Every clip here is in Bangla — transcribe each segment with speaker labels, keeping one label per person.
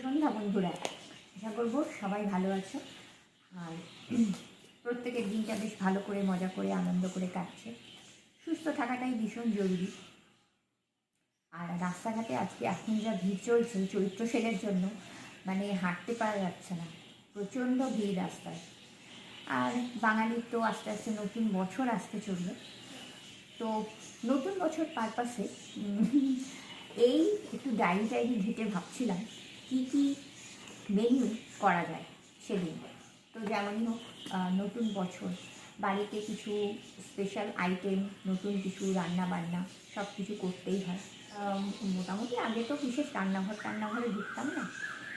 Speaker 1: সন্ধ্যা বন্ধুরা, আশা করবো সবাই ভালো আছো আর প্রত্যেকের দিনটা বেশ ভালো করে মজা করে আনন্দ করে কাটছে। সুস্থ থাকাটাই ভীষণ জরুরি। আর রাস্তাঘাটে আজকে এখন যা ভিড় চলছে চৈত্র সেলের জন্য, মানে হাঁটতে পারা যাচ্ছে না, প্রচণ্ড ভিড় রাস্তায়। আর বাঙালির তো আস্তে আস্তে নতুন বছর আসতে চলবে, তো নতুন বছর পারপাসে এই একটু ডায়েরি ঘেটে ভাবছিলাম কী কী মেনু করা যায় সেদিন। তো যেমনই হোক, নতুন বছর, বাড়িতে কিছু স্পেশাল আইটেম, নতুন কিছু রান্না বান্না সব কিছু করতেই হয়। মোটামুটি আগে তো বিশেষ রান্নাঘরে ঢুকতাম না,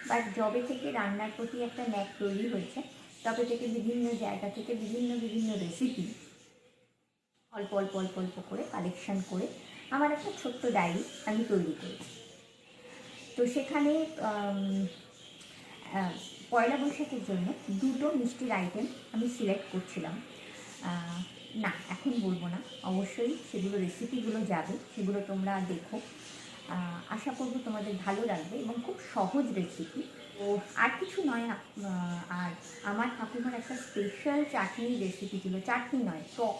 Speaker 1: বাট যবে থেকে রান্নার প্রতি একটা ন্যাক তৈরি হয়েছে তবে থেকে বিভিন্ন জায়গা থেকে বিভিন্ন রেসিপি অল্প অল্প অল্প অল্প করে কালেকশন করে আমার একটা ছোট্ট ডায়েরি আমি তৈরি করেছি। তো সেখানে পয়লা বৈশাখের জন্য দুটো মিষ্টির আইটেম আমি সিলেক্ট করছিলাম। না, এখন বলবো না, অবশ্যই সেগুলো রেসিপিগুলো যাবে, সেগুলো তোমরা দেখো। আশা করবো তোমাদের ভালো লাগবে এবং খুব সহজ রেসিপি। তো আর কিছু নয়, আর আমার ঠাকুমার একটা স্পেশাল চাটনির রেসিপি ছিল। চাটনি নয়, টক,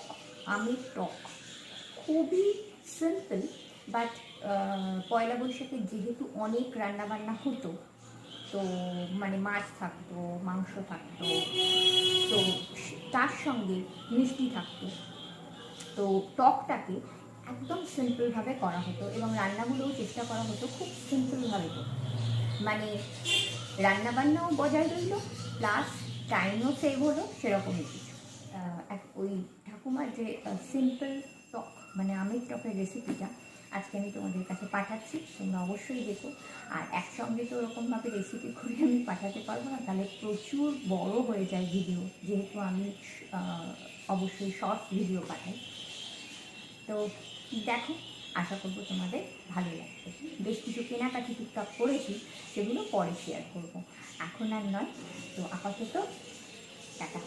Speaker 1: আমের টক, খুবই সিম্পল। বাট পয়লা বৈশাখে যেহেতু অনেক রান্নাবান্না হতো, তো মানে মাছ থাকতো, মাংস থাকতো, তো তার সঙ্গে মিষ্টি থাকতো, তো টকটাকে একদম সিম্পলভাবে করা হতো এবং রান্নাগুলোও চেষ্টা করা হতো খুব সিম্পলভাবে করতে। মানে রান্নাবান্নাও বজায় রইল, প্লাস টাইমও সেভ হলো, সেরকমই কিছু। ওই ঠাকুমার যে সিম্পল টক, মানে আমের টকের রেসিপিটা আজকে আমি তোমাদের কাছে পাঠাচ্ছি, তোমরা অবশ্যই দেখো। আর একসঙ্গে তো ওরকমভাবে রেসিপি করে আমি পাঠাতে পারবো না, তাহলে প্রচুর বড় হয়ে যায় ভিডিও, যেহেতু আমি অবশ্যই শর্টস ভিডিও পাঠাই। তো দেখো, আশা করবো তোমাদের ভালো লাগবে। বেশ কিছু কেনাকাটি টুকটাক করেছি, সেগুলো পরে শেয়ার করবো, এখন আর নয়। তো আপাতত টাটা।